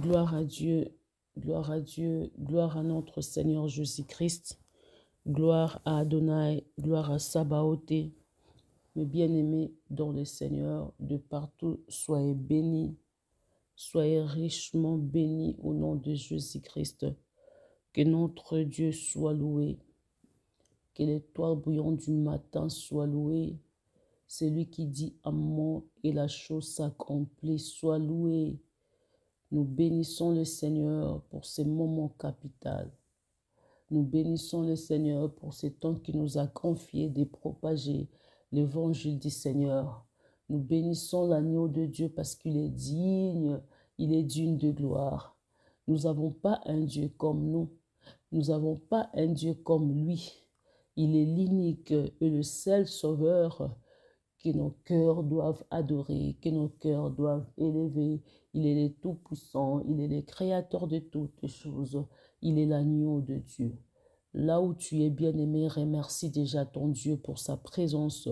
Gloire à Dieu, gloire à Dieu, gloire à notre Seigneur Jésus-Christ, gloire à Adonai, gloire à Sabaoth. Mes bien-aimés dans le Seigneur, de partout, soyez bénis, soyez richement bénis au nom de Jésus-Christ. Que notre Dieu soit loué, que l'étoile bouillante du matin soit louée. Celui qui dit amen et la chose s'accomplit, soit loué. Nous bénissons le Seigneur pour ces moments capitaux. Nous bénissons le Seigneur pour ce temps qu'il nous a confié de propager l'évangile du Seigneur. Nous bénissons l'agneau de Dieu parce qu'il est digne, il est digne de gloire. Nous n'avons pas un Dieu comme nous. Nous n'avons pas un Dieu comme lui. Il est l'unique et le seul sauveur que nos cœurs doivent adorer, que nos cœurs doivent élever. Il est le Tout-Puissant, il est le Créateur de toutes choses. Il est l'agneau de Dieu. Là où tu es bien-aimé, remercie déjà ton Dieu pour sa présence.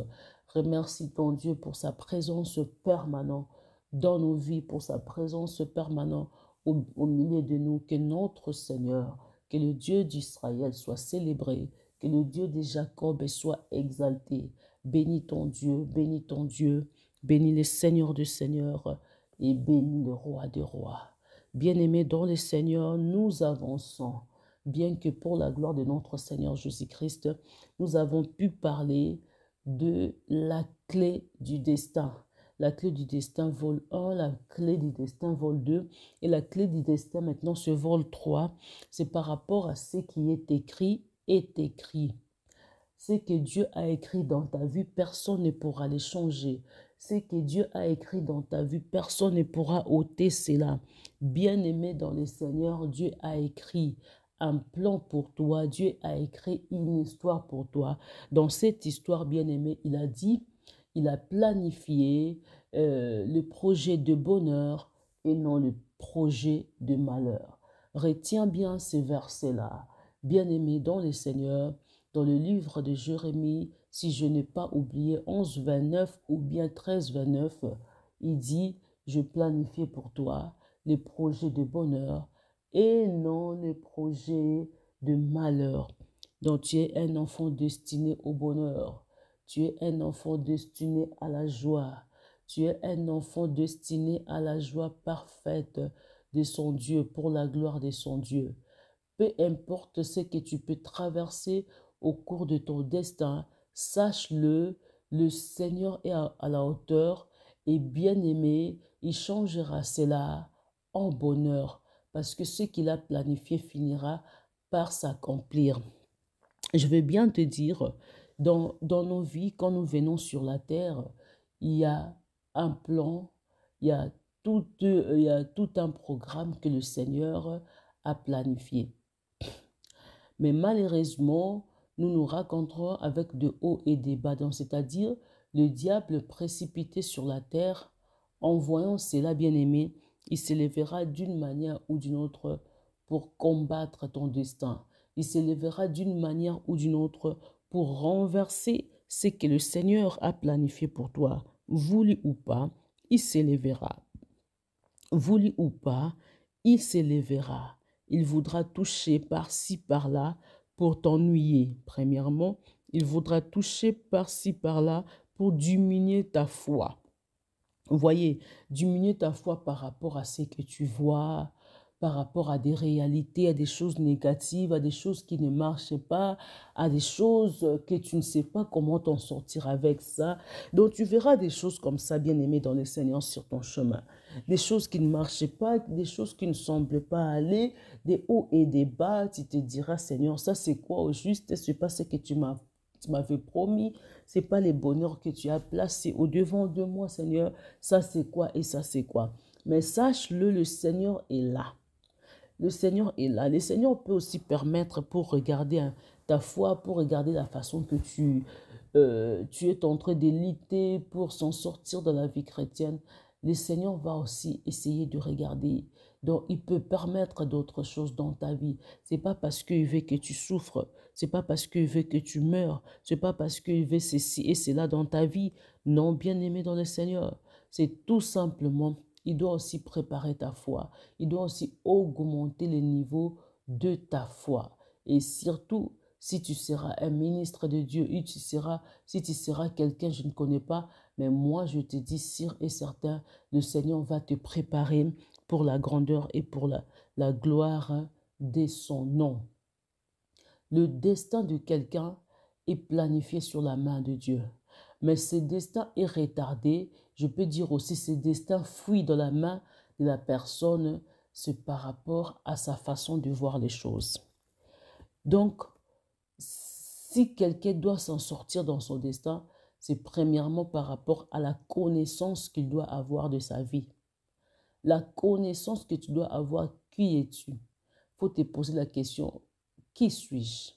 Remercie ton Dieu pour sa présence permanente dans nos vies, pour sa présence permanente au milieu de nous. Que notre Seigneur, que le Dieu d'Israël soit célébré, que le Dieu de Jacob soit exalté. Bénis ton Dieu, bénis le Seigneur de Seigneurs et bénis le Roi des Rois. Bien-aimés dans le Seigneur, nous avançons. Bien que pour la gloire de notre Seigneur Jésus-Christ, nous avons pu parler de la clé du destin. La clé du destin vol 1, la clé du destin vol 2 et la clé du destin maintenant ce vol 3. C'est par rapport à ce qui est écrit. Ce que Dieu a écrit dans ta vie, personne ne pourra les changer. Ce que Dieu a écrit dans ta vie, personne ne pourra ôter cela. Bien-aimé dans le Seigneur, Dieu a écrit un plan pour toi. Dieu a écrit une histoire pour toi. Dans cette histoire, bien-aimé, il a dit, il a planifié le projet de bonheur et non le projet de malheur. Retiens bien ces versets-là. Bien-aimé dans le Seigneur, dans le livre de Jérémie, si je n'ai pas oublié 11, 29 ou bien 13, 29, il dit, je planifie pour toi les projets de bonheur et non les projets de malheur. Donc tu es un enfant destiné au bonheur. Tu es un enfant destiné à la joie. Tu es un enfant destiné à la joie parfaite de son Dieu, pour la gloire de son Dieu. Peu importe ce que tu peux traverser au cours de ton destin, sache-le, le Seigneur est à la hauteur et bien-aimé, il changera cela en bonheur parce que ce qu'il a planifié finira par s'accomplir. Je veux bien te dire, dans nos vies, quand nous venons sur la terre, il y a un plan, il y a tout un programme que le Seigneur a planifié. Mais malheureusement, nous nous rencontrons avec de hauts et des bas, c'est-à-dire le diable précipité sur la terre. En voyant cela, bien-aimé, il s'élèvera d'une manière ou d'une autre pour combattre ton destin. Il s'élèvera d'une manière ou d'une autre pour renverser ce que le Seigneur a planifié pour toi. Voulu ou pas, il s'élèvera. Voulu ou pas, il s'élèvera. Il voudra toucher par-ci, par-là pour t'ennuyer. Premièrement, il voudra toucher par-ci, par-là pour diminuer ta foi. Vous voyez, diminuer ta foi par rapport à ce que tu vois, par rapport à des réalités, à des choses négatives, à des choses qui ne marchent pas, à des choses que tu ne sais pas comment t'en sortir avec ça. Donc tu verras des choses comme ça, bien-aimé dans le Seigneur, sur ton chemin. Des choses qui ne marchaient pas, des choses qui ne semblent pas aller, des hauts et des bas. Tu te diras, Seigneur, ça c'est quoi au juste? Ce n'est pas ce que tu m'avais promis. Ce n'est pas les bonheurs que tu as placés au-devant de moi, Seigneur. Ça c'est quoi et ça c'est quoi? Mais sache-le, le Seigneur est là. Le Seigneur est là. Le Seigneur peut aussi permettre pour regarder ta foi, pour regarder la façon que tu es en train de lutter pour s'en sortir de la vie chrétienne. Le Seigneur va aussi essayer de regarder. Donc, il peut permettre d'autres choses dans ta vie. Ce n'est pas parce qu'il veut que tu souffres. Ce n'est pas parce qu'il veut que tu meurs. Ce n'est pas parce qu'il veut ceci et cela dans ta vie. Non, bien-aimé dans le Seigneur. C'est tout simplement, il doit aussi préparer ta foi. Il doit aussi augmenter le niveau de ta foi. Et surtout, si tu seras un ministre de Dieu, si tu seras quelqu'un, je ne connais pas, mais moi je te dis sûr et certain, le Seigneur va te préparer pour la grandeur et pour la gloire de son nom. Le destin de quelqu'un est planifié sur la main de Dieu. Mais ce destin est retardé. Je peux dire aussi ce destin fuit dans la main de la personne. C'est par rapport à sa façon de voir les choses. Donc, si quelqu'un doit s'en sortir dans son destin, c'est premièrement par rapport à la connaissance qu'il doit avoir de sa vie. La connaissance que tu dois avoir, qui es-tu? Il faut te poser la question, qui suis-je?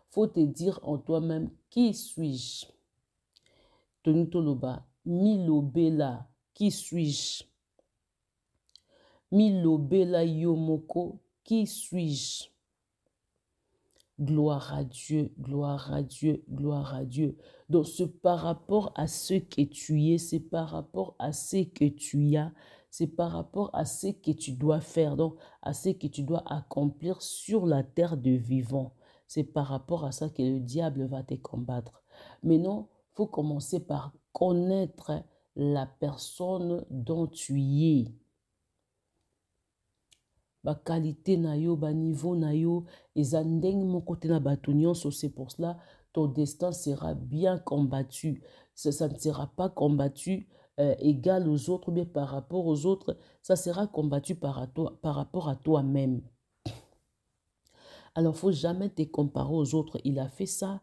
Faut te dire en toi-même, qui suis-je? Tony Toloba, Milobela, qui suis-je? Milobela Yomoko, qui suis-je? Gloire à Dieu, gloire à Dieu, gloire à Dieu. Donc, c'est par rapport à ce que tu es, c'est par rapport à ce que tu as, c'est par rapport à ce que tu dois faire, donc à ce que tu dois accomplir sur la terre de vivant. C'est par rapport à ça que le diable va te combattre. Mais non, il faut commencer par connaître la personne dont tu es. Ba qualité na yo, ba niveau na yo, eza ndenge moko te na bato nyonso. C'est pour cela ton destin sera bien combattu. Ça ne sera pas combattu égal aux autres, mais par rapport aux autres, ça sera combattu par rapport à toi-même. Alors, il ne faut jamais te comparer aux autres. Il a fait ça,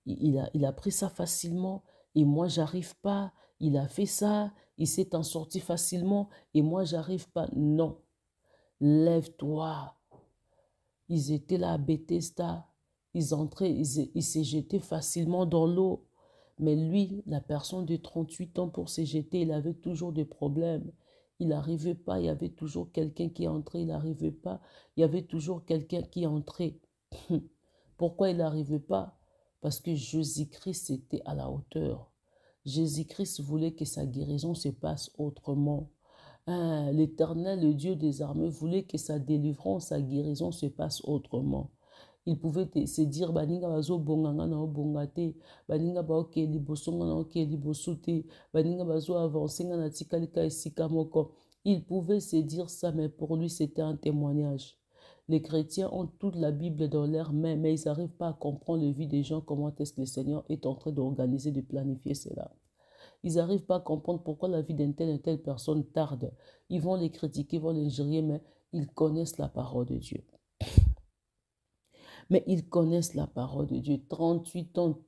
il a pris ça facilement, et moi, j'arrive pas. Il a fait ça, il s'est en sorti facilement, et moi, j'arrive pas. Non. Lève-toi. Ils étaient là à Bethesda. Ils entraient, ils se jetaient facilement dans l'eau. Mais lui, la personne de 38 ans pour se jeter, il avait toujours des problèmes. Il n'arrivait pas, il y avait toujours quelqu'un qui entrait, il n'arrivait pas. Il y avait toujours quelqu'un qui entrait. Pourquoi il n'arrivait pas? Parce que Jésus-Christ était à la hauteur. Jésus-Christ voulait que sa guérison se passe autrement. L'Éternel, le Dieu des armées, voulait que sa délivrance, sa guérison se passe autrement. Il pouvait se dire, baninga bazo bonganga na bongate, baninga ba oke libosonga na oke libosote, baninga bazo avancer na tikalika esika moko. Il pouvait se dire ça, mais pour lui, c'était un témoignage. Les chrétiens ont toute la Bible dans leurs mains, mais ils n'arrivent pas à comprendre la vie des gens, comment est-ce que le Seigneur est en train d'organiser, de planifier cela. Ils n'arrivent pas à comprendre pourquoi la vie d'une telle et telle personne tarde. Ils vont les critiquer, ils vont les injurier, mais ils connaissent la parole de Dieu. Mais ils connaissent la parole de Dieu. 38 ans,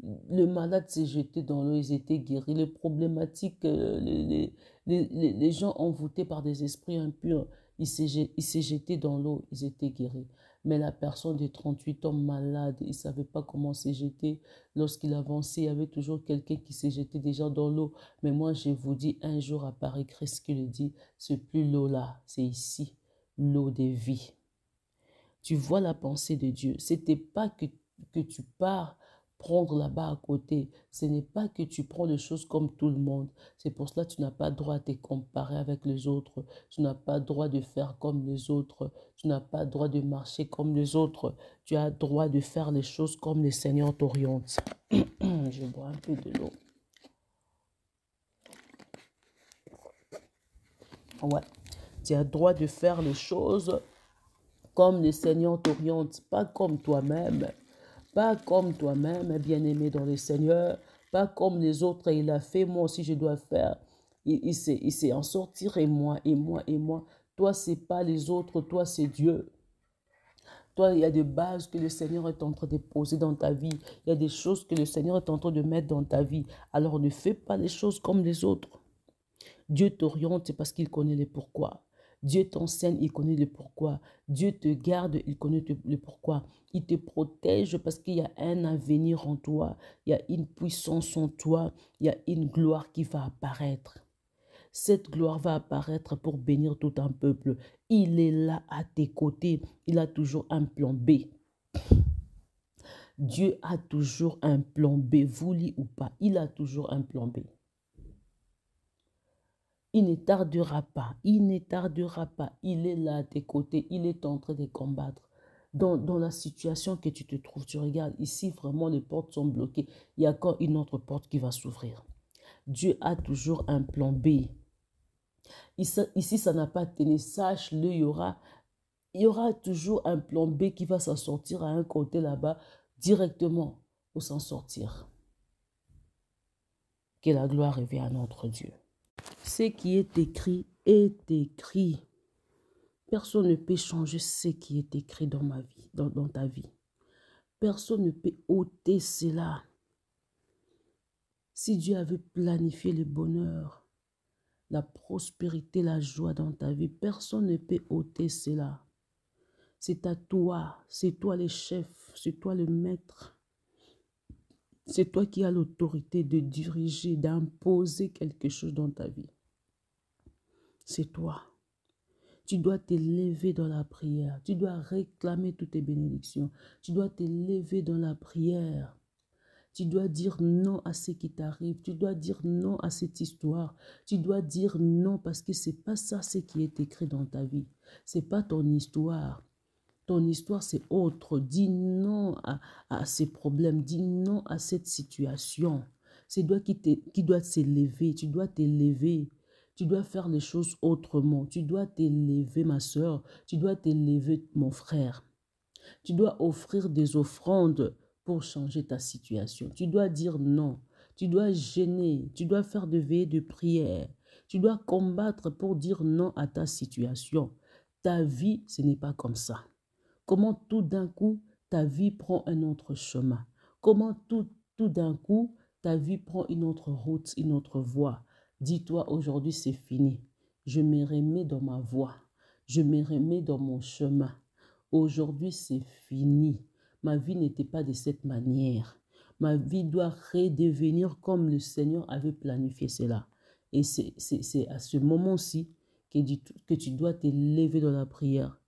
le malade s'est jeté dans l'eau, ils étaient guéris. Les problématiques, les gens envoûtés par des esprits impurs, ils s'est jeté dans l'eau, ils étaient guéris. Mais la personne de 38 ans malade, il ne savait pas comment se jeter. Lorsqu'il avançait, il y avait toujours quelqu'un qui s'est jeté déjà dans l'eau. Mais moi, je vous dis, un jour à Paris-Christ qui le dit, c'est plus l'eau là, c'est ici, l'eau de vie. Tu vois la pensée de Dieu. Ce n'était pas que tu pars prendre là-bas à côté. Ce n'est pas que tu prends les choses comme tout le monde. C'est pour cela que tu n'as pas droit à te comparer avec les autres. Tu n'as pas droit de faire comme les autres. Tu n'as pas droit de marcher comme les autres. Tu as droit de faire les choses comme le Seigneur t'oriente. Je bois un peu de l'eau. Ouais. Tu as droit de faire les choses comme le Seigneur t'oriente, pas comme toi-même. Pas comme toi-même, bien-aimé dans le Seigneur. Pas comme les autres, il a fait, moi aussi je dois faire. Il sait en sortir, et moi, et moi, et moi. Toi, c'est pas les autres, toi, c'est Dieu. Toi, il y a des bases que le Seigneur est en train de poser dans ta vie. Il y a des choses que le Seigneur est en train de mettre dans ta vie. Alors, ne fais pas les choses comme les autres. Dieu t'oriente parce qu'il connaît les pourquoi. Dieu t'enseigne, il connaît le pourquoi. Dieu te garde, il connaît le pourquoi. Il te protège parce qu'il y a un avenir en toi. Il y a une puissance en toi. Il y a une gloire qui va apparaître. Cette gloire va apparaître pour bénir tout un peuple. Il est là à tes côtés. Il a toujours un plan B. Dieu a toujours un plan B, voulu ou pas. Il a toujours un plan B. Il ne tardera pas, il ne tardera pas. Il est là à tes côtés, il est en train de combattre. Dans la situation que tu te trouves, tu regardes ici, vraiment les portes sont bloquées. Il y a encore une autre porte qui va s'ouvrir. Dieu a toujours un plan B. Ici, ça n'a pas tenu. Sache-le, il y aura toujours un plan B qui va s'en sortir à un côté là-bas directement pour s'en sortir. Que la gloire revienne à notre Dieu. Ce qui est écrit est écrit. Personne ne peut changer ce qui est écrit dans ma vie, dans ta vie. Personne ne peut ôter cela. Si Dieu avait planifié le bonheur, la prospérité, la joie dans ta vie, personne ne peut ôter cela. C'est à toi, c'est toi le chef, c'est toi le maître. C'est toi qui as l'autorité de diriger, d'imposer quelque chose dans ta vie. C'est toi. Tu dois te lever dans la prière. Tu dois réclamer toutes tes bénédictions. Tu dois te lever dans la prière. Tu dois dire non à ce qui t'arrive. Tu dois dire non à cette histoire. Tu dois dire non parce que c'est pas ça ce qui est écrit dans ta vie. C'est pas ton histoire. Ton histoire, c'est autre. Dis non à ces problèmes. Dis non à cette situation. C'est toi qui dois s'élever. Tu dois t'élever. Tu dois faire les choses autrement. Tu dois t'élever, ma soeur. Tu dois t'élever, mon frère. Tu dois offrir des offrandes pour changer ta situation. Tu dois dire non. Tu dois gêner. Tu dois faire des veillées de prière. Tu dois combattre pour dire non à ta situation. Ta vie, ce n'est pas comme ça. Comment tout d'un coup, ta vie prend un autre chemin? Comment tout d'un coup, ta vie prend une autre route, une autre voie? Dis-toi, aujourd'hui, c'est fini. Je me remets dans ma voie. Je me remets dans mon chemin. Aujourd'hui, c'est fini. Ma vie n'était pas de cette manière. Ma vie doit redevenir comme le Seigneur avait planifié cela. Et c'est à ce moment-ci que tu dois te lever dans la prière.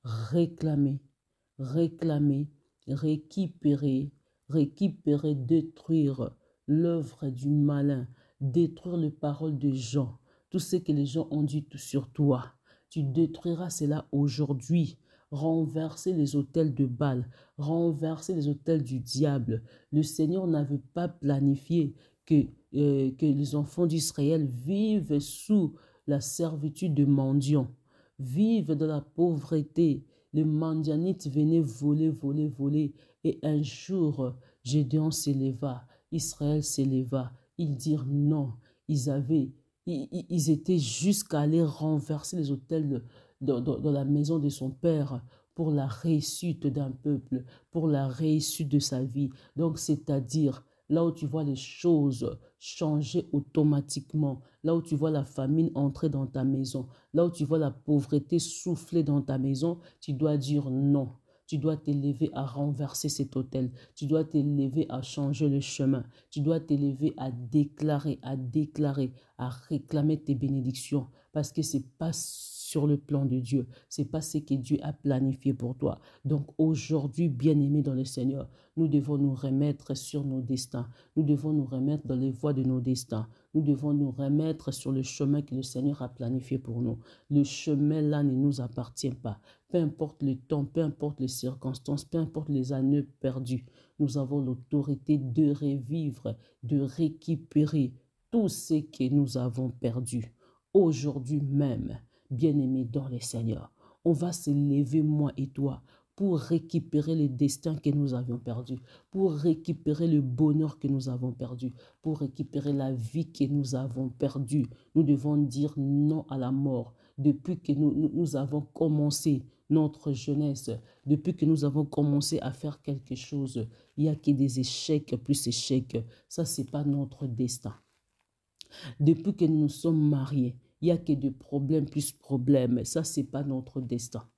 Réclamer, réclamer, récupérer, détruire l'œuvre du malin, détruire les paroles des gens, tout ce que les gens ont dit sur toi. Tu détruiras cela aujourd'hui. Renverser les autels de Baal, renverser les autels du diable. Le Seigneur n'avait pas planifié que les enfants d'Israël vivent sous la servitude de mendiants. Vivent dans la pauvreté. Les mendianites venaient voler, voler, voler. Et un jour, Gédéon s'éleva, Israël s'éleva. Ils dirent non. Ils étaient jusqu'à aller renverser les autels dans la maison de son père pour la réussite d'un peuple, pour la réussite de sa vie. Donc, c'est-à-dire, là où tu vois les choses changer automatiquement, là où tu vois la famine entrer dans ta maison, là où tu vois la pauvreté souffler dans ta maison, tu dois dire non. Tu dois t'élever à renverser cet autel. Tu dois t'élever à changer le chemin. Tu dois t'élever à déclarer, à réclamer tes bénédictions. Parce que ce n'est pas sur le plan de Dieu. Ce n'est pas ce que Dieu a planifié pour toi. Donc aujourd'hui, bien-aimés dans le Seigneur, nous devons nous remettre sur nos destins. Nous devons nous remettre dans les voies de nos destins. Nous devons nous remettre sur le chemin que le Seigneur a planifié pour nous. Le chemin là ne nous appartient pas. Peu importe le temps, peu importe les circonstances, peu importe les années perdues, nous avons l'autorité de revivre, de récupérer tout ce que nous avons perdu. Aujourd'hui même, bien-aimés dans le Seigneur, on va se lever, moi et toi, pour récupérer les destins que nous avions perdus, pour récupérer le bonheur que nous avons perdu, pour récupérer la vie que nous avons perdue. Nous devons dire non à la mort. Depuis que nous avons commencé notre jeunesse, depuis que nous avons commencé à faire quelque chose, il n'y a que des échecs plus échecs. Ça, ce n'est pas notre destin. Depuis que nous nous sommes mariés, il n'y a que des problèmes plus problèmes. Ça, ce n'est pas notre destin.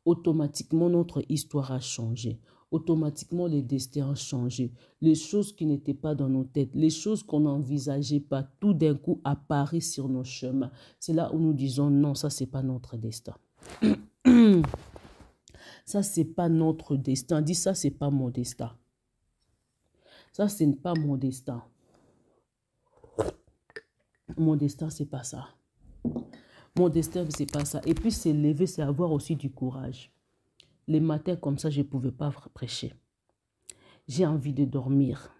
Automatiquement, notre histoire a changé. Automatiquement, les destins ont changé. Les choses qui n'étaient pas dans nos têtes, les choses qu'on n'envisageait pas, tout d'un coup apparaissent sur nos chemins. C'est là où nous disons non, ça, ce n'est pas notre destin. Ça, ce n'est pas notre destin. Dis ça, ce n'est pas mon destin. Ça, ce n'est pas mon destin. Mon destin, c'est pas ça. Mon destin, c'est pas ça. Et puis, s'élever, c'est avoir aussi du courage. Les matins comme ça, je ne pouvais pas prêcher. J'ai envie de dormir.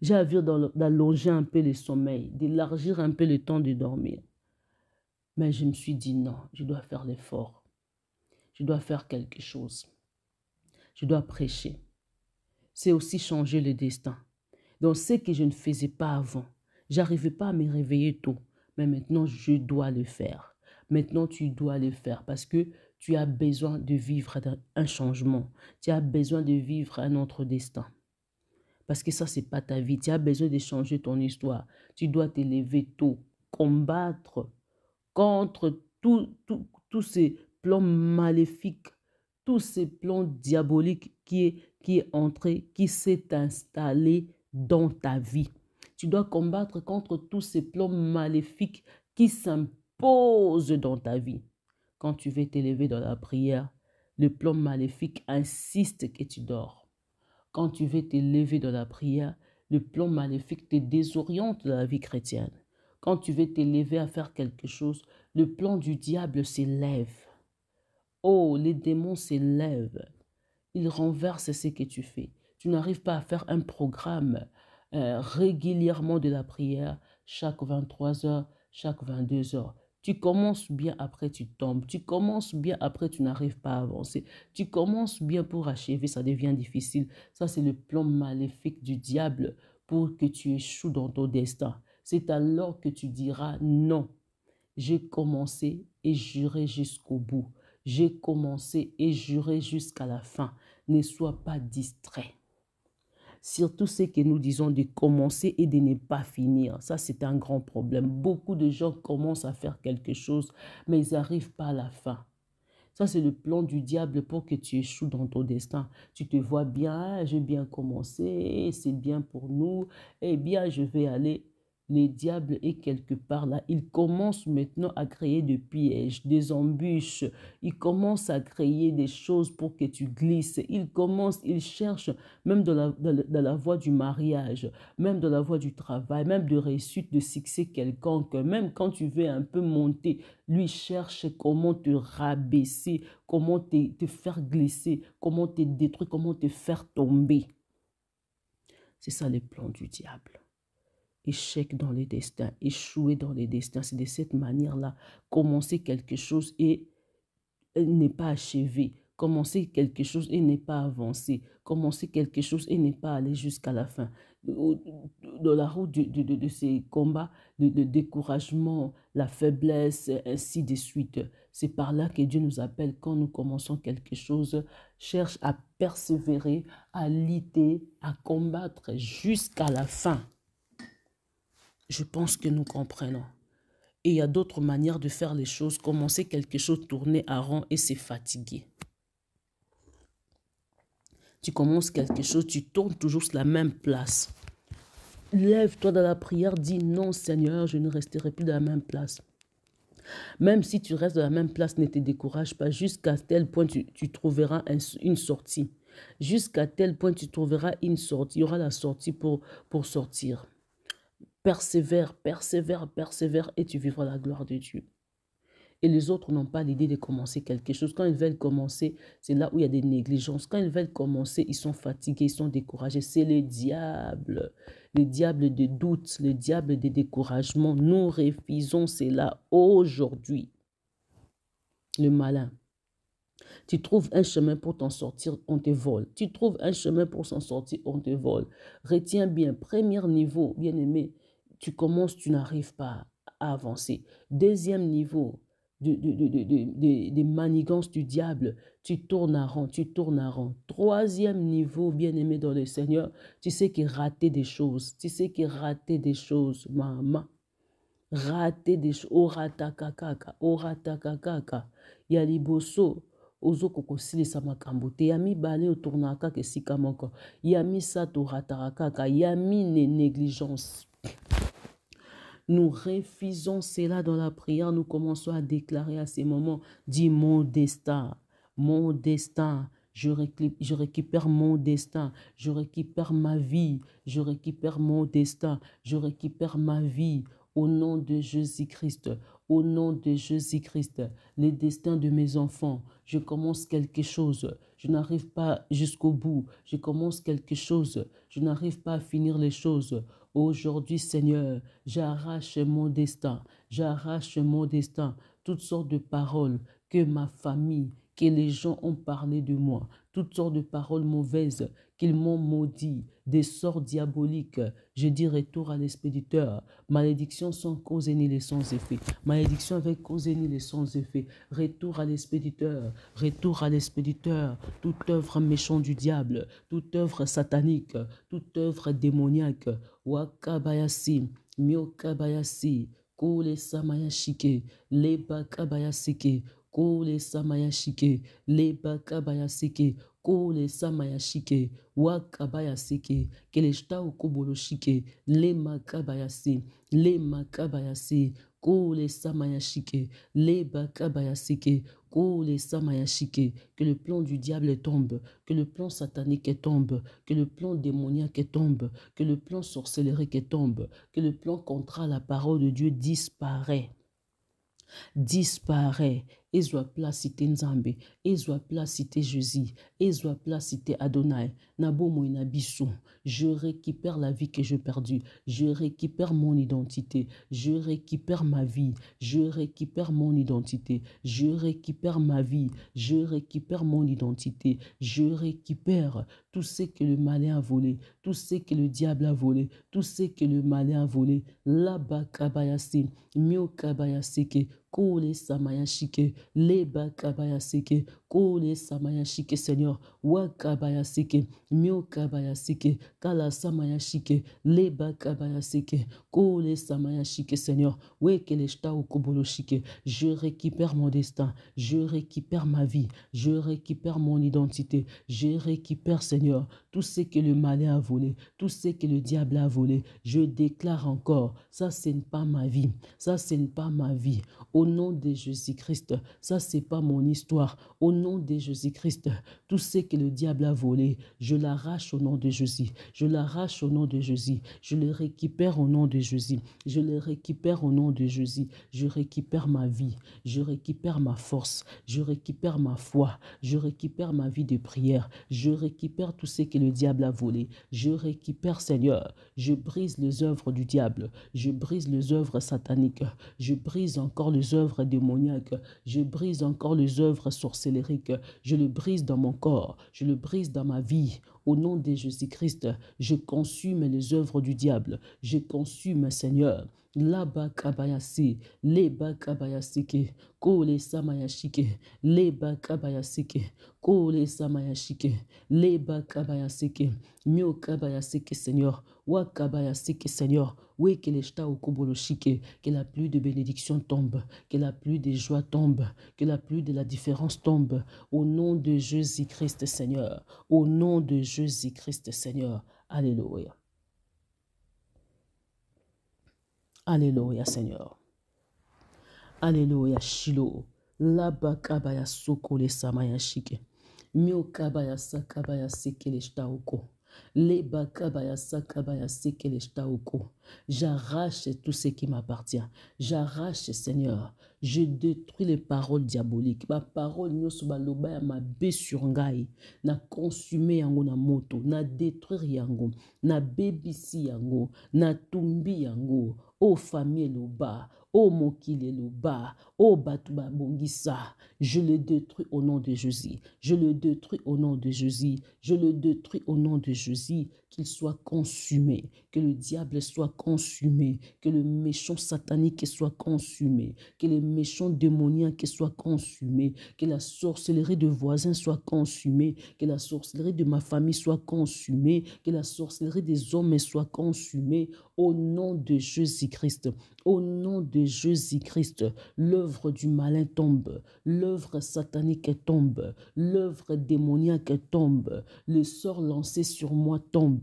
J'ai envie d'allonger un peu le sommeil, d'élargir un peu le temps de dormir. Mais je me suis dit non, je dois faire l'effort. Je dois faire quelque chose. Je dois prêcher. C'est aussi changer le destin. Donc, ce que je ne faisais pas avant, j'arrivais pas à me réveiller tôt. Mais maintenant, je dois le faire. Maintenant, tu dois le faire parce que tu as besoin de vivre un changement. Tu as besoin de vivre un autre destin. Parce que ça, ce n'est pas ta vie. Tu as besoin de changer ton histoire. Tu dois te lever tôt, combattre contre tous ces plans maléfiques, tous ces plans diaboliques qui est entré, qui s'est installé dans ta vie. Tu dois combattre contre tous ces plans maléfiques qui s'imposent dans ta vie. Quand tu veux t'élever dans la prière, le plan maléfique insiste que tu dors. Quand tu veux t'élever dans la prière, le plan maléfique te désoriente de la vie chrétienne. Quand tu veux t'élever à faire quelque chose, le plan du diable s'élève. Oh, les démons s'élèvent. Ils renversent ce que tu fais. Tu n'arrives pas à faire un programme régulièrement de la prière, chaque 23 heures, chaque 22 heures. Tu commences bien, après tu tombes. Tu commences bien, après tu n'arrives pas à avancer. Tu commences bien pour achever, ça devient difficile. Ça, c'est le plan maléfique du diable pour que tu échoues dans ton destin. C'est alors que tu diras non. J'ai commencé et j'irai jusqu'au bout. J'ai commencé et j'irai jusqu'à la fin. Ne sois pas distrait. Surtout ce que nous disons de commencer et de ne pas finir. Ça, c'est un grand problème. Beaucoup de gens commencent à faire quelque chose, mais ils n'arrivent pas à la fin. Ça, c'est le plan du diable pour que tu échoues dans ton destin. Tu te vois bien, j'ai bien commencé, c'est bien pour nous, eh bien, je vais aller. Le diable est quelque part là. Il commence maintenant à créer des pièges, des embûches. Il commence à créer des choses pour que tu glisses. Il cherche, même dans la voie du mariage, même dans la voie du travail, même de réussite, de succès quelconque, même quand tu veux un peu monter, lui cherche comment te rabaisser, comment te faire glisser, comment te détruire, comment te faire tomber. C'est ça le plan du diable. Échec dans les destins, échouer dans les destins. C'est de cette manière-là, commencer quelque chose et n'est pas achevé. Commencer quelque chose et n'est pas avancé. Commencer quelque chose et n'est pas aller jusqu'à la fin. Dans la route de ces combats, de découragement, la faiblesse, ainsi de suite. C'est par là que Dieu nous appelle quand nous commençons quelque chose. Cherche à persévérer, à lutter, à combattre jusqu'à la fin. Je pense que nous comprenons. Et il y a d'autres manières de faire les choses. Commencer quelque chose, tourner à rond et c'est fatigué. Tu commences quelque chose, tu tournes toujours sur la même place. Lève-toi dans la prière, dis non Seigneur, je ne resterai plus dans la même place. Même si tu restes dans la même place, ne te décourage pas. Jusqu'à tel point, tu trouveras une sortie. Jusqu'à tel point, tu trouveras une sortie. Il y aura la sortie pour sortir. Persévère, persévère, persévère et tu vivras la gloire de Dieu. Et les autres n'ont pas l'idée de commencer quelque chose. Quand ils veulent commencer, c'est là où il y a des négligences. Quand ils veulent commencer, ils sont fatigués, ils sont découragés. C'est le diable de doute, le diable de découragement. Nous refusons cela aujourd'hui. Le malin. Tu trouves un chemin pour t'en sortir, on te vole. Tu trouves un chemin pour s'en sortir, on te vole. Retiens bien, premier niveau, bien aimé, tu commences, tu n'arrives pas à avancer. Deuxième niveau, des manigances du diable, tu tournes à rond, tu tournes à rond. Troisième niveau, bien-aimé dans le Seigneur, tu sais qu'il rater des choses, maman. Rater des choses, oratakakaka, yaliboso, ozo kokosilisa makambo te, yami bale otournaka ke sika moko, yami sato ratarakaka, yami négligence. Nous refusons cela dans la prière. Nous commençons à déclarer à ces moments, dis mon destin, je récupère mon destin, je récupère ma vie, je récupère mon destin, je récupère ma vie. au nom de Jésus-Christ, au nom de Jésus-Christ, les destins de mes enfants, je commence quelque chose, je n'arrive pas jusqu'au bout, je commence quelque chose, je n'arrive pas à finir les choses. Aujourd'hui, Seigneur, j'arrache mon destin, toutes sortes de paroles que ma famille, que les gens ont parlé de moi, toutes sortes de paroles mauvaises qu'ils m'ont maudit, des sorts diaboliques. Je dis retour à l'expéditeur. Malédiction sans cause ni les sans effet. Malédiction avec cause ni les sans effet. Retour à l'expéditeur. Retour à l'expéditeur. Toute œuvre méchante du diable, toute œuvre satanique, toute œuvre démoniaque. Wakabayasi, Myokabayasi, Kole Samayashike, Leba Kabayasike, Kole Samayashike, Leba Kabayasike, Kole Samayashike, Wakabayasike, Keleshta Ukoboloshike, Lema Kabayasi, Lema Kabayasi, Kole Samayashike, Leba Kabayasike, Kole Samayashike, que le plan du diable tombe, que le plan satanique tombe, que le plan démoniaque tombe, que le plan sorcellerique tombe, que le plan contre la parole de Dieu disparaît. Disparaît. Ezwa placité Nzambe, ezwa placité Jésus, ezwa placité Adonai, Nabo Moinabiso. Je récupère la vie que j'ai perdue, je récupère mon identité, je récupère ma vie, je récupère mon identité, je récupère ma vie, je récupère mon identité, je récupère tout ce que le malin a volé, tout ce que le diable a volé, tout ce que le malin a volé. Là-bas kabayasi, mio kabayaseke, Kole Samayashike, Leba Kabayaseke, Kole Samayashike, Seigneur, Wakabayaseke, Mio Kabayaseke, Kala Samayashike, Leba Kabayaseke, Kole Samayashike, Seigneur, Wekeleshta Ukoboloshike. Je récupère mon destin, je récupère ma vie, je récupère mon identité, je récupère, Seigneur, tout ce que le malin a volé, tout ce que le diable a volé. Je déclare encore, ça, ce n'est pas ma vie, ça, ce n'est pas ma vie. Au nom de Jésus-Christ, ça c'est pas mon histoire. Au nom de Jésus-Christ, tout ce que le diable a volé, je l'arrache au nom de Jésus. Je l'arrache au nom de Jésus. Je le récupère au nom de Jésus. Je le récupère au nom de Jésus. Je récupère ma vie. Je récupère ma force. Je récupère ma foi. Je récupère ma vie de prière. Je récupère tout ce que le diable a volé. Je récupère, Seigneur. Je brise les œuvres du diable. Je brise les œuvres sataniques. Je brise encore les œuvres démoniaques, je brise encore les œuvres sorcelleriques, je le brise dans mon corps, je le brise dans ma vie. Au nom de Jésus-Christ, je consume les œuvres du diable, je consume, Seigneur. Laba kabayasi, leba kabayasike, kole samayashike, leba kabayasike, kole samayashike, leba kabayasike, mio kabayasike, Seigneur, wa kabayasike, Seigneur, oui, que les chta okoboloshike, que la pluie de bénédiction tombe, que la pluie de joie tombe, que la pluie de la différence tombe, au nom de Jésus-Christ, Seigneur, au nom de Jésus-Christ, Seigneur. Alléluia. Alléluia, Seigneur. Alléluia, Shilo. Laba kabaya soko le samaya shike. Mio kabaya sakabaya seke le shtaoko. Leba kabaya sakabaya seke le shtaoko. J'arrache tout ce qui m'appartient. J'arrache, Seigneur. Je détruis les paroles diaboliques. Ma parole nyoso baloba ya mabe sur ngai. Na consumé yango na moto. Na détruire yango. Na bebisi yango. Na tumbi yango. O famille loba. Oh mokile loba, oh batuba bongisa, je le détruis au nom de Jésus. Je le détruis au nom de Jésus. Je le détruis au nom de Jésus. Qu'il soit consumé, que le diable soit consumé, que le méchant satanique soit consumé, que les méchants démoniaques soient consumés, que la sorcellerie de voisins soit consumée, que la sorcellerie de ma famille soit consumée, que la sorcellerie des hommes soit consumée au nom de Jésus-Christ. Au nom de Jésus-Christ, l'œuvre du malin tombe, l'œuvre satanique tombe, l'œuvre démoniaque tombe, le sort lancé sur moi tombe.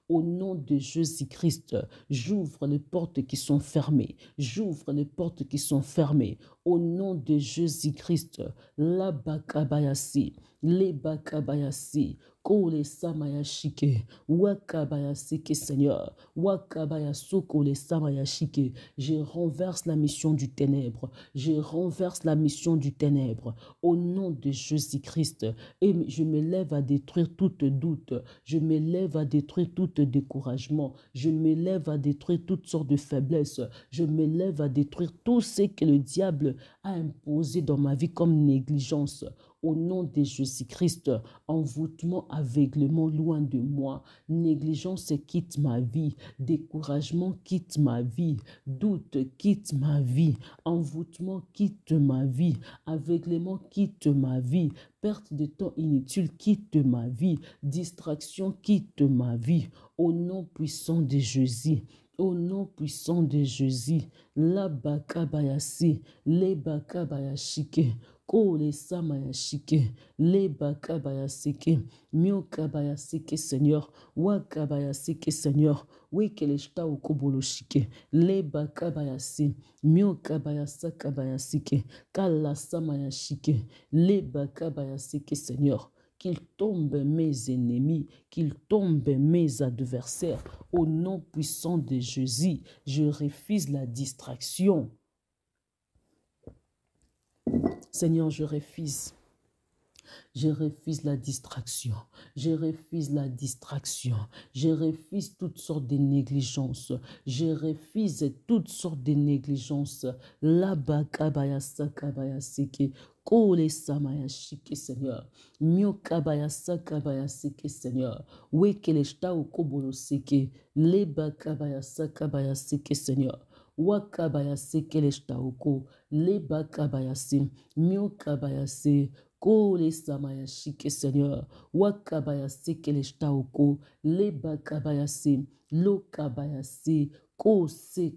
Au nom de Jésus-Christ, j'ouvre les portes qui sont fermées, j'ouvre les portes qui sont fermées. Au nom de Jésus-Christ, Labakabayasi, le bakabayasi, kole samayashike, wakabayaseke Seigneur, wakabayasoko le samayashike. Je renverse la mission du ténèbre, je renverse la mission du ténèbre, au nom de Jésus-Christ, et je me lève à détruire toute doute, je me lève à détruire tout découragement, je me lève à détruire toutes sortes de faiblesses, je me lève à détruire tout ce que le diable a imposé dans ma vie comme négligence. Au nom de Jésus-Christ, envoûtement, aveuglement loin de moi, négligence quitte ma vie, découragement quitte ma vie, doute quitte ma vie, envoûtement quitte ma vie, aveuglement quitte ma vie, perte de temps inutile quitte ma vie, distraction quitte ma vie. Au nom puissant de Jésus, au nom puissant de Jésus, la bakabayasi, le bakabayashike, ko le samayashike, le bakabayasike, mio kabayasike Seigneur, wa kabayasike Seigneur, we keleshta ukoboloshike, le bakabayasi, mio kabayasa kabayasike, kala samayashike, le bakabayasike Seigneur. Qu'ils tombent mes ennemis, qu'ils tombent mes adversaires. Au nom puissant de Jésus, je refuse la distraction. Seigneur, je refuse. Je refuse la distraction. Je refuse la distraction. Je refuse toutes sortes de négligences. Je refuse toutes sortes de négligences. Là-bas, kabayasa kabayaseke. Kole samayashike Seigneur. Mio kabayasa kabayaseke Seigneur. Wekeleshta ukoboloseke. Leba kabayasa kabayaseke Seigneur. Wakabayaseke leshta uko. Leba kabayase. Mio kabayase. Kole samayashike Seigneur, wakabayase keleshtaoko, leba kabayase, lo kabayase, kose,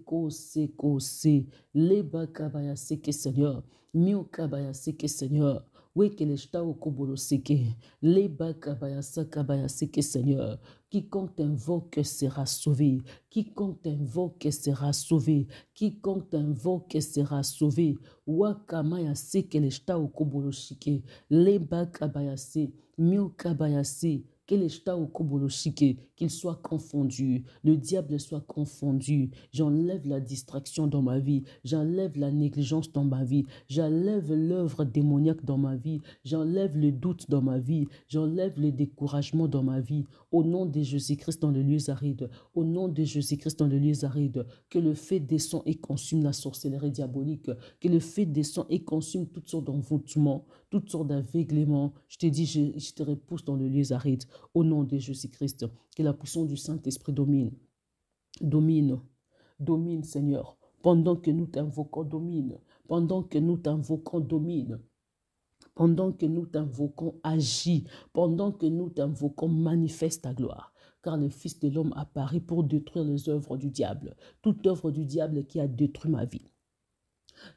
leba kabayase ke Seigneur, mio kabayase ke Seigneur, wekeleshtaoko boloseke, leba kabayase ke Seigneur. Quiconque t'invoque sera sauvé. Quiconque t'invoque sera sauvé. Quiconque t'invoque sera sauvé. Wakamayase keleshta okoboloshike. Leba kabayase. Mio kabayase. Keleshta okoboloshike. Qu'il soit confondu. Le diable soit confondu. J'enlève la distraction dans ma vie. J'enlève la négligence dans ma vie. J'enlève l'œuvre démoniaque dans ma vie. J'enlève le doute dans ma vie. J'enlève le découragement dans ma vie. Au nom de Jésus-Christ dans le lieu aride, au nom de Jésus-Christ dans le lieu aride, que le feu descend et consume la sorcellerie diabolique, que le feu descend et consume toutes sortes d'envoûtements, toutes sortes d'aveuglements. Je te dis, je te repousse dans le lieu aride, au nom de Jésus-Christ, que la puissance du Saint-Esprit domine, domine Seigneur, pendant que nous t'invoquons, domine, pendant que nous t'invoquons, domine. Pendant que nous t'invoquons, agis. Pendant que nous t'invoquons, manifeste ta gloire. Car le Fils de l'homme apparaît pour détruire les œuvres du diable. Toute œuvre du diable qui a détruit ma vie.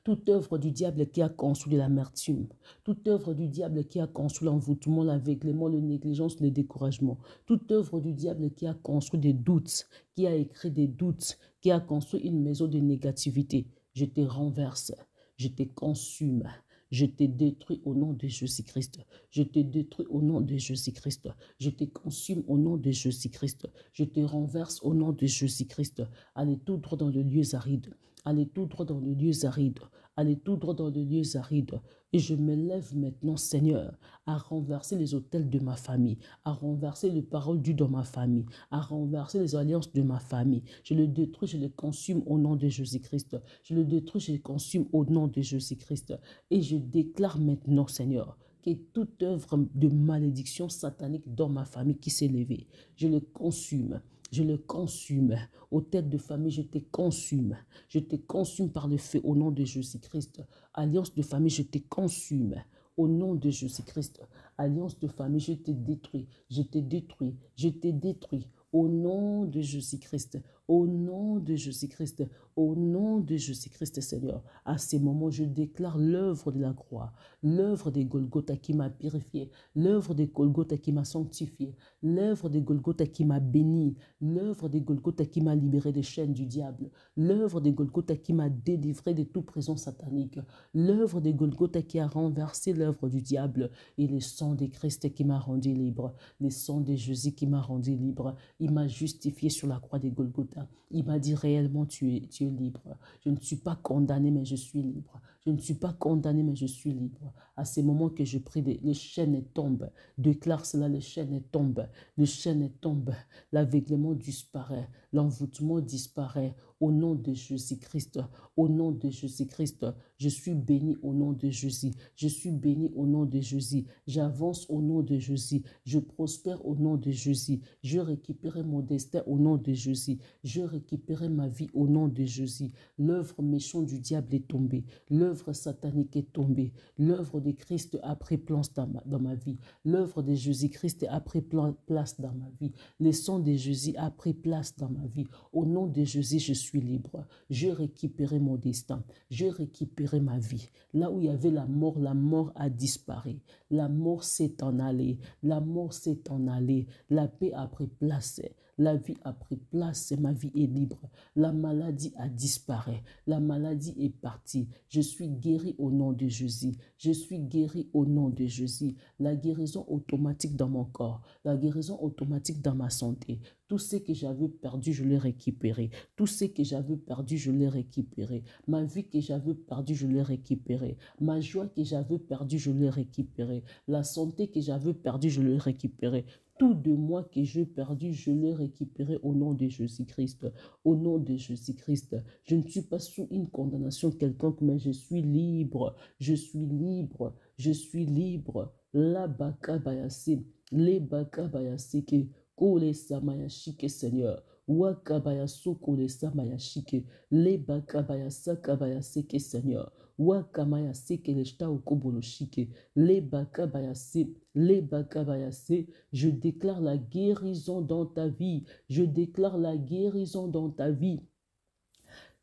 Toute œuvre du diable qui a construit l'amertume. Toute œuvre du diable qui a construit l'envoûtement, l'aveuglement, la négligence, le découragement. Toute œuvre du diable qui a construit des doutes, qui a écrit des doutes, qui a construit une maison de négativité. Je te renverse, je te consume. Je te détruis au nom de Jésus-Christ. Je te détruis au nom de Jésus-Christ. Je te consume au nom de Jésus-Christ. Je te renverse au nom de Jésus-Christ. Allez tout droit dans le lieu aride. Allez tout droit dans le lieu aride. Allez tout droit dans le lieu aride. Et je me lève maintenant, Seigneur, à renverser les autels de ma famille, à renverser les paroles dues dans ma famille, à renverser les alliances de ma famille. Je le détruis, je le consume au nom de Jésus-Christ. Je le détruis, je le consume au nom de Jésus-Christ. Et je déclare maintenant, Seigneur, que toute œuvre de malédiction satanique dans ma famille qui s'est levée, je le consume. Je le consume. Aux têtes de famille, je te consume. Je te consume par le feu au nom de Jésus-Christ. Alliance de famille, je te consume. Au nom de Jésus-Christ. Alliance de famille, je te détruis. Je te détruis. Je te détruis. Au nom de Jésus-Christ. Au nom de Jésus-Christ, au nom de Jésus-Christ, Seigneur, à ces moments, je déclare l'œuvre de la croix, l'œuvre des Golgotha qui m'a purifié, l'œuvre des Golgotha qui m'a sanctifié, l'œuvre des Golgotha qui m'a béni, l'œuvre des Golgotha qui m'a libéré des chaînes du diable, l'œuvre des Golgotha qui m'a délivré de toute prison satanique, l'œuvre des Golgotha qui a renversé l'œuvre du diable et le sang de Christ qui m'a rendu libre, le sang de Jésus qui m'a rendu libre. Il m'a justifié sur la croix des Golgotha. Il m'a dit réellement tu es libre. Je ne suis pas condamné mais je suis libre. Je ne suis pas condamné mais je suis libre. À ces moments que je prie, les chaînes tombent. Déclare cela, les chaînes tombent. Les chaînes tombent. L'aveuglement disparaît. L'envoûtement disparaît. Au nom de Jésus-Christ, au nom de Jésus-Christ, je suis béni au nom de Jésus. Je suis béni au nom de Jésus. J'avance au nom de Jésus. Je prospère au nom de Jésus. Je récupère mon destin au nom de Jésus. Je récupère ma vie au nom de Jésus. L'œuvre méchante du diable est tombée. L'œuvre satanique est tombée. L'œuvre de Christ a pris place dans ma vie. L'œuvre de Jésus-Christ a pris place dans ma vie. Le sang de Jésus a pris place dans ma vie. Au nom de Jésus, je suis libre. Je récupère mon destin. Je récupère ma vie. Là où il y avait la mort a disparu. La mort s'est en allée. La mort s'est en allée. La paix a pris place. La vie a pris place. Ma vie est libre. La maladie a disparu. La maladie est partie. Je suis guéri au nom de Jésus. Je suis guéri au nom de Jésus. La guérison automatique dans mon corps. La guérison automatique dans ma santé. Tout ce que j'avais perdu, je l'ai récupéré. Tout ce que j'avais perdu, je l'ai récupéré. Ma vie que j'avais perdue, je l'ai récupérée. Ma joie que j'avais perdue, je l'ai récupérée. La santé que j'avais perdue, je l'ai récupérée. Tout de moi que j'ai perdu, je l'ai récupéré au nom de Jésus-Christ. Au nom de Jésus-Christ. Je ne suis pas sous une condamnation quelconque, mais je suis libre. Je suis libre. Je suis libre. La baka bayase. Les baka bayase que. Kole samayashike Seigneur. Wakabaya sokole samayashike. Le bakabaya sakabaya seke Seigneur. Wakamaya seke leshta okoboloshike. Le bakabaya se. Le bakabaya se. Je déclare la guérison dans ta vie. Je déclare la guérison dans ta vie.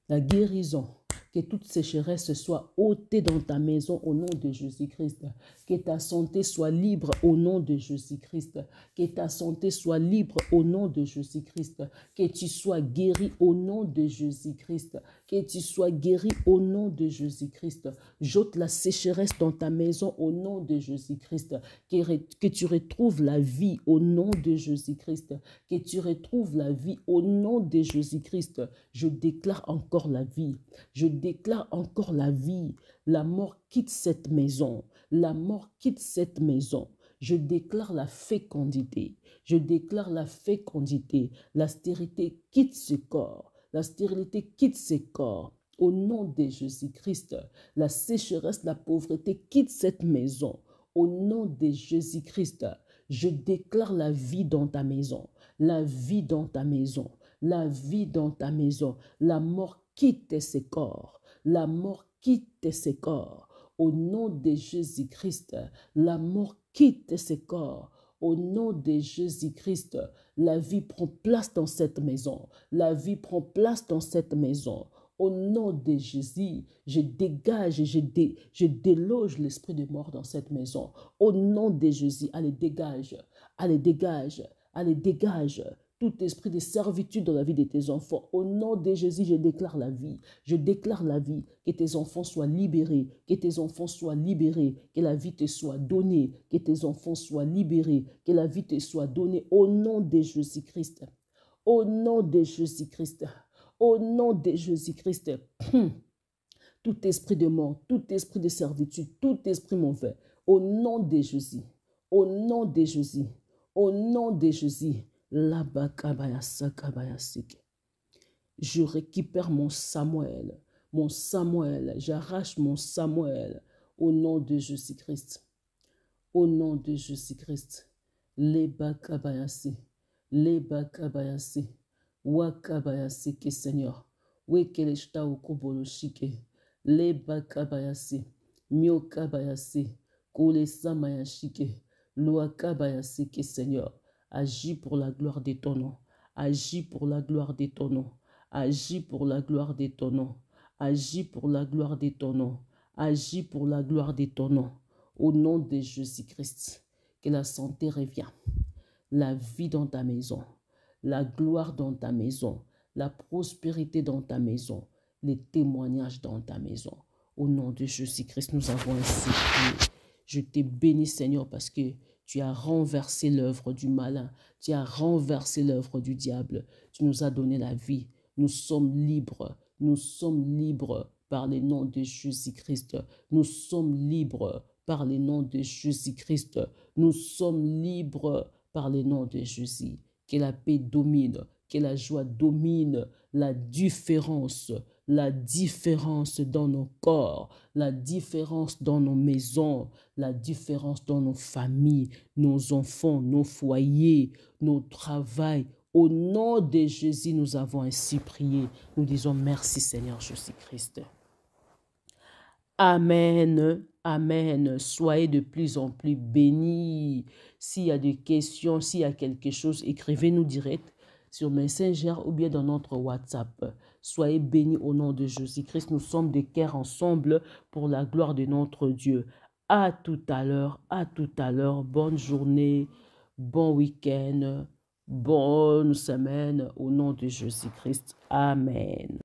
La guérison. Que toute sécheresse soit ôtée dans ta maison au nom de Jésus-Christ. Que ta santé soit libre au nom de Jésus-Christ. Que ta santé soit libre au nom de Jésus-Christ. Que tu sois guéri au nom de Jésus-Christ. Que tu sois guéri au nom de Jésus-Christ. J'ôte la sécheresse dans ta maison au nom de Jésus-Christ. Que tu retrouves la vie au nom de Jésus-Christ. Que tu retrouves la vie au nom de Jésus-Christ. Je déclare encore la vie. Je déclare encore la vie. La mort quitte cette maison. La mort quitte cette maison. Je déclare la fécondité. Je déclare la fécondité. La stérilité quitte ce corps. La stérilité quitte ce corps. Au nom de Jésus-Christ, la sécheresse, la pauvreté quitte cette maison. Au nom de Jésus-Christ, je déclare la vie dans ta maison. La vie dans ta maison. La vie dans ta maison. La mort quitte ces corps. La mort quitte ces corps. Au nom de Jésus-Christ, la mort quitte ces corps. Au nom de Jésus-Christ, la vie prend place dans cette maison. La vie prend place dans cette maison. Au nom de Jésus, je dégage et je déloge l'esprit de mort dans cette maison. Au nom de Jésus, allez, dégage. Allez, dégage. Allez, dégage. Tout esprit de servitude dans la vie de tes enfants. Au nom de Jésus, je déclare la vie. Je déclare la vie. Que tes enfants soient libérés. Que tes enfants soient libérés. Que la vie te soit donnée. Que tes enfants soient libérés. Que la vie te soit donnée. Au nom de Jésus-Christ. Au nom de Jésus-Christ. Au nom de Jésus-Christ. Tout esprit de mort, tout esprit de servitude, tout esprit mauvais. Au nom de Jésus. Au nom de Jésus. Au nom de Jésus. Je récupère mon Samuel. Mon Samuel. J'arrache mon Samuel. Au nom de Jésus-Christ. Au nom de Jésus-Christ. Les bakabayasi. Les bakabayasi. Wakabayasi que Seigneur. Wekeleshta okoboloshike. Les bakabayasi. Miokabayasi. Kole samayashike. Loakabayasi que Seigneur. Agis pour la gloire de ton nom. Agis pour la gloire de ton nom. Agis pour la gloire de ton nom. Agis pour la gloire de ton nom. Agis pour la gloire de ton nom. Au nom de Jésus-Christ, que la santé revienne, la vie dans ta maison, la gloire dans ta maison, la prospérité dans ta maison, les témoignages dans ta maison. Au nom de Jésus-Christ, nous avons ainsi prié. Je te bénis, Seigneur, parce que tu as renversé l'œuvre du malin. Tu as renversé l'œuvre du diable. Tu nous as donné la vie. Nous sommes libres. Nous sommes libres par le nom de Jésus-Christ. Nous sommes libres par le nom de Jésus-Christ. Nous sommes libres par le nom de Jésus. Que la paix domine, que la joie domine, la différence dans nos corps, la différence dans nos maisons, la différence dans nos familles, nos enfants, nos foyers, nos travails. Au nom de Jésus, nous avons ainsi prié. Nous disons merci Seigneur Jésus-Christ. Amen, amen. Soyez de plus en plus bénis. S'il y a des questions, s'il y a quelque chose, écrivez-nous direct sur Messenger ou bien dans notre WhatsApp. Soyez bénis au nom de Jésus-Christ. Nous sommes de cœur ensemble pour la gloire de notre Dieu. À tout à l'heure, à tout à l'heure. Bonne journée, bon week-end, bonne semaine au nom de Jésus-Christ. Amen.